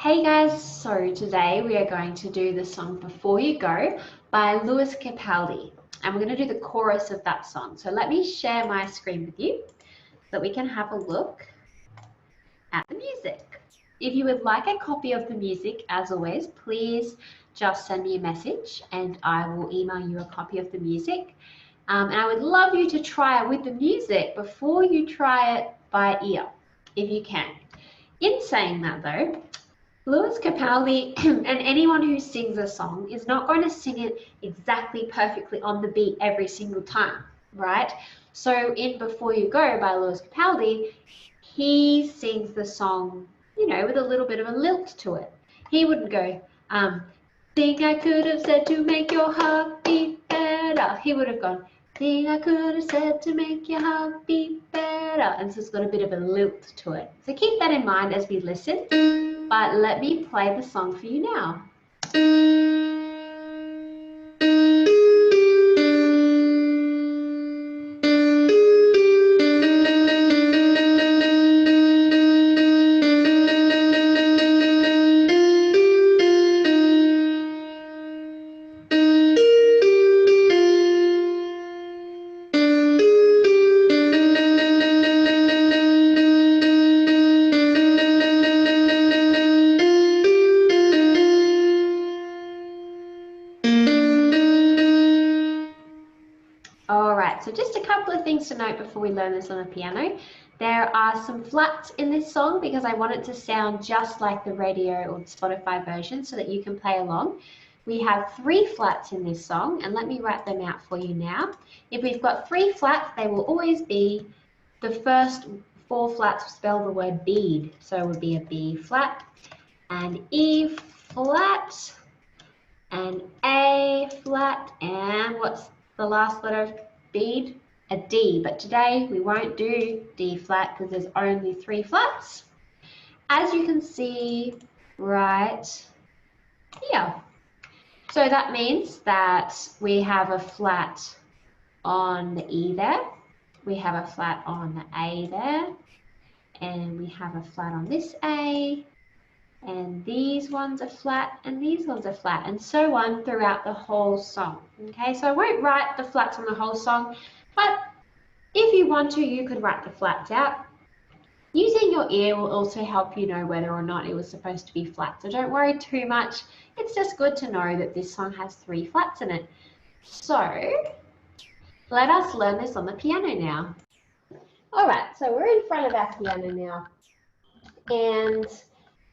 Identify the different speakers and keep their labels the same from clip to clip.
Speaker 1: Hey guys, so today we are going to do the song Before You Go by Capaldi, and we're going to do the chorus of that song. So let me share my screen with you so that we can have a look at the music. If you would like a copy of the music, as always, please just send me a message and I will email you a copy of the music. And I would love you to try it with the music before you try it by ear, if you can. In saying that though, Capaldi and anyone who sings a song is not going to sing it exactly perfectly on the beat every single time, right? So in Before You Go by Capaldi, he sings the song, with a little bit of a lilt to it. He wouldn't go, thing I could have said to make your heart beat better. He would have gone, thing I could have said to make your heart beat better. And so it's got a bit of a lilt to it. So keep that in mind as we listen. But let me play the song for you now. All right, so just a couple of things to note before we learn this on the piano. There are some flats in this song because I want it to sound just like the radio or the Spotify version so that you can play along. We have 3 flats in this song, and let me write them out for you now. If we've got 3 flats, they will always be the first 4 flats spell the word bead. So it would be a B flat, an E flat, an A flat, and what's the last letter of bead? A D. But today we won't do D flat because there's only 3 flats, as you can see right here. So that means that we have a flat on the E there, we have a flat on the A there, and we have a flat on this A, and these ones are flat, and these ones are flat, and so on throughout the whole song. Okay, so I won't write the flats on the whole song, but if you want to, you could write the flats out. Using your ear will also help you know whether or not it was supposed to be flat, so don't worry too much. It's just good to know that this song has 3 flats in it. So let us learn this on the piano now. All right, so we're in front of our piano now, and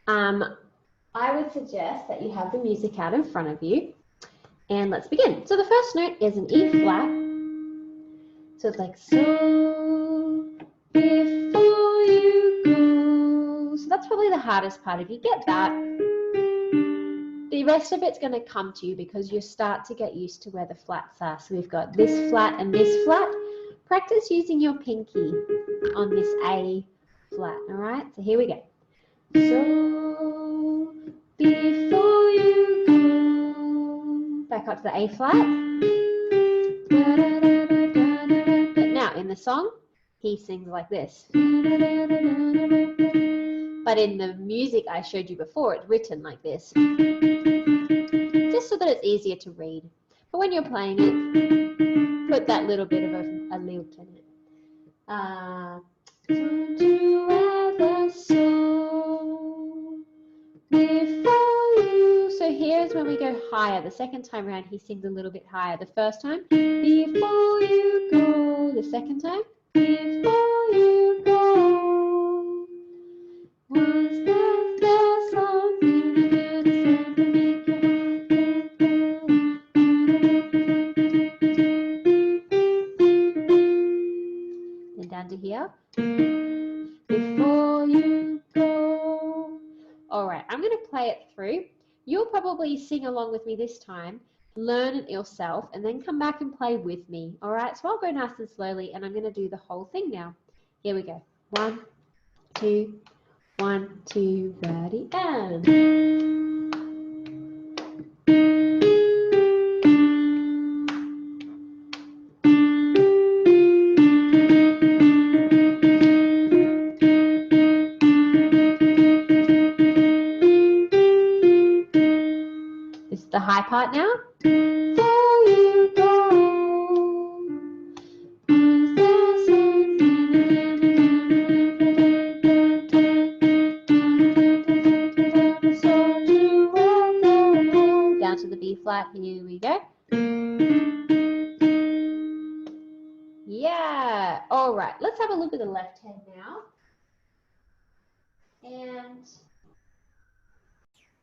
Speaker 1: I would suggest that you have the music out in front of you, and let's begin. So the first note is an E flat, so it's like, so before you go. So that's probably the hardest part. If you get that, the rest of it's going to come to you because you start to get used to where the flats are. So we've got this flat and this flat. Practice using your pinky on this A flat, all right? So here we go. So before you go, back up to the A flat. Now in the song, he sings like this. But in the music I showed you before, it's written like this. Just so that it's easier to read. But when you're playing it, put that little bit of a lilt in it. Don't you ever so before you. So here's when we go higher. The second time around, he sings a little bit higher. The first time, before you go. The second time, before you go. Was that the song you could have said to make your heart beat better? Then down to here. Before you go. All right, I'm going to play it through. You'll probably sing along with me this time, learn it yourself, and then come back and play with me. All right, so I'll go nice and slowly, and I'm going to do the whole thing now. Here we go. 1, 2, 1, 2, ready, and... the high part now. Before you go, down to the B flat. Here we go. Yeah. All right. Let's have a look at the left hand now. And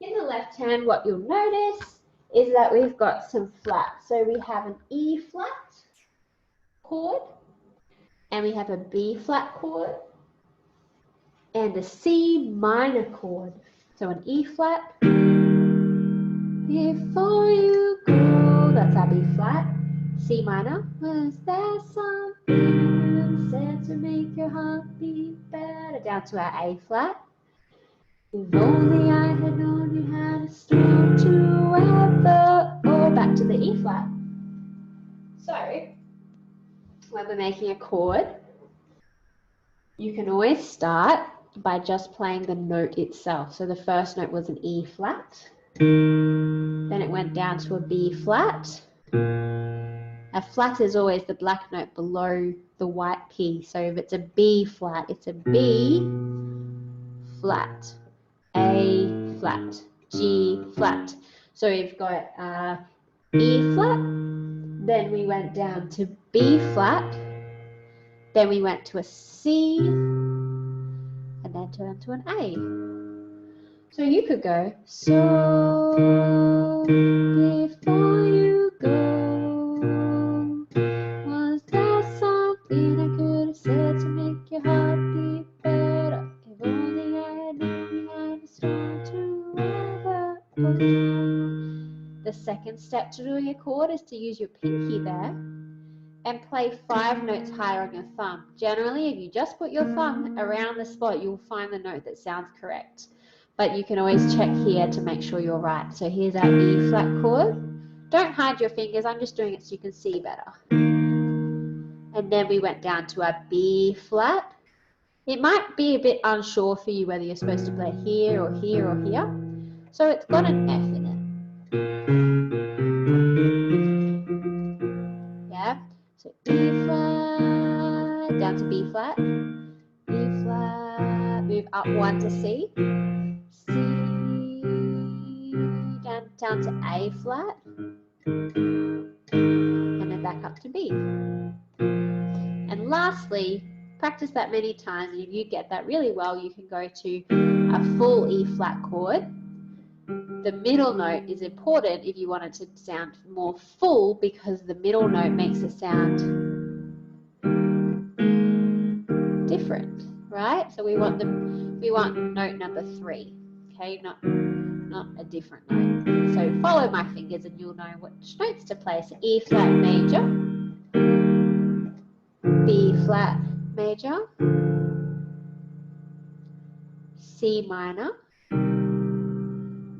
Speaker 1: in the left hand, what you'll notice is that we've got some flats. So we have an E flat chord, and we have a B flat chord, and a C minor chord. So an E flat. Before you go, that's our B flat. C minor. Was there something said to make your heart beat better? Down to our A flat. If only I had known you had a storm to weather. Or back to the E flat. So, when we're making a chord, you can always start by just playing the note itself. So the first note was an E flat. Then it went down to a B flat. A flat is always the black note below the white key. So if it's a B flat, it's a B flat, A flat, G flat. So we've got E flat, then we went down to B flat, then we went to a C, and then turned to an A. So you could go, so before you go, was there something I could have said to make your heart beat better? If only I had known you had a storm to weather. The second step to doing a chord is to use your pinky there and play 5 notes higher on your thumb. Generally, if you just put your thumb around the spot, you'll find the note that sounds correct. But you can always check here to make sure you're right. So here's our E flat chord. Don't hide your fingers, I'm just doing it so you can see better. And then we went down to our B flat. It might be a bit unsure for you whether you're supposed to play here or here or here. So it's got an F in it. Yeah, so E flat, down to B flat, B flat, move up 1 to C, C, down to A flat, and then back up to B. And lastly, practice that many times, and if you get that really well, you can go to a full E flat chord. The middle note is important if you want it to sound more full, because the middle note makes it sound different, right? So we want note number 3, okay, not a different note. So follow my fingers and you'll know which notes to play. So E flat major, B flat major, C minor,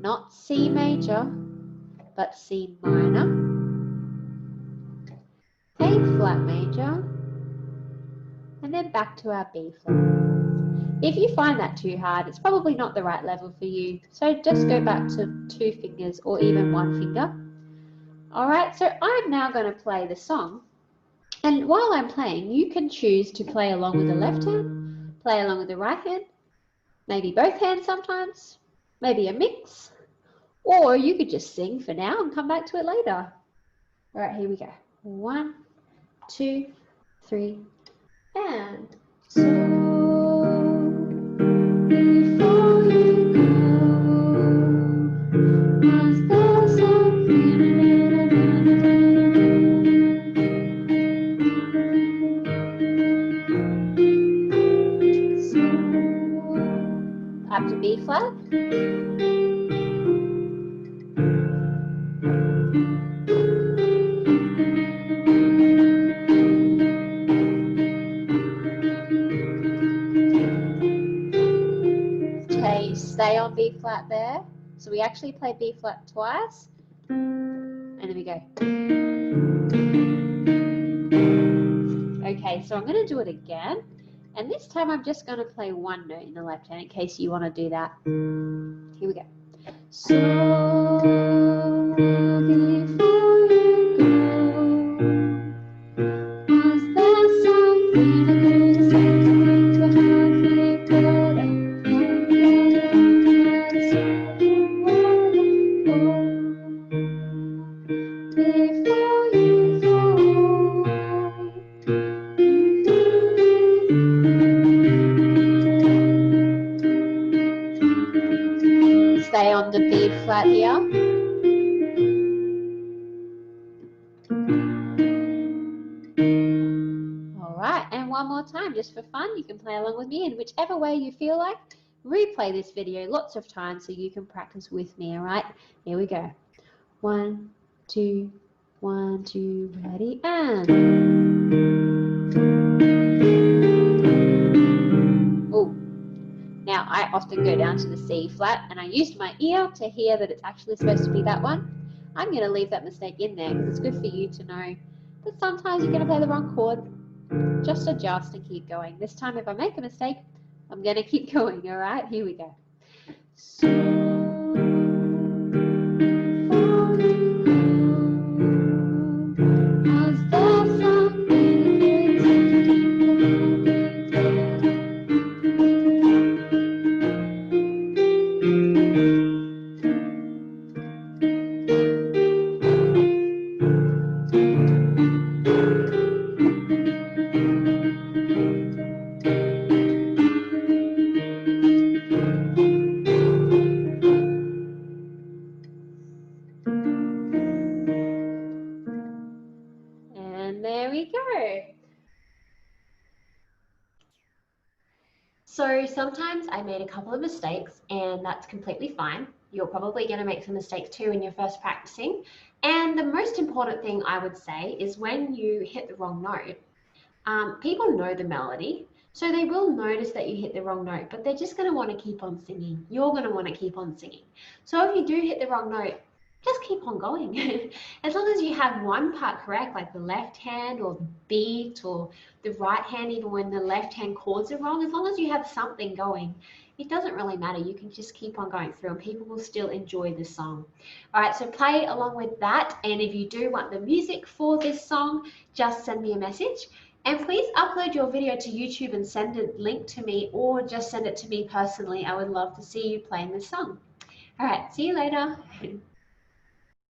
Speaker 1: not C major, but C minor, A flat major, and then back to our B flat. If you find that too hard, it's probably not the right level for you. So just go back to 2 fingers or even 1 finger. All right, so I'm now going to play the song. And while I'm playing, you can choose to play along with the left hand, play along with the right hand, maybe both hands sometimes, maybe a mix, or you could just sing for now and come back to it later. All right, here we go. 1, 2, 3, and so before you go, was there something up to B flat. Okay, stay on B flat there. So we actually play B flat twice, and then we go. Okay, so I'm going to do it again. And this time I'm just going to play 1 note in the left hand in case you want to do that. Here we go. So Stay on the B flat here. All right, and one more time, just for fun, you can play along with me in whichever way you feel like. Replay this video lots of times so you can practice with me, all right? Here we go. 1, 2, 1, 2, ready, and. Oh, now I often go down to the C flat, and I used my ear to hear that it's actually supposed to be that one. I'm going to leave that mistake in there because it's good for you to know that sometimes you're going to play the wrong chord. Just adjust and keep going. This time, if I make a mistake, I'm going to keep going, all right? Here we go. So, and there we go. So sometimes I made a couple of mistakes, and that's completely fine. You're probably going to make some mistakes too when you're first practicing. And the most important thing I would say is when you hit the wrong note, people know the melody, so they will notice that you hit the wrong note, but they're just going to want to keep on singing. You're going to want to keep on singing. So if you do hit the wrong note, just keep on going. As long as you have one part correct, like the left hand or the beat or the right hand, even when the left hand chords are wrong, as long as you have something going, it doesn't really matter. You can just keep on going through and people will still enjoy the song. All right, so play along with that. And if you do want the music for this song, just send me a message. And please upload your video to YouTube and send a link to me, or just send it to me personally. I would love to see you playing this song. All right, see you later.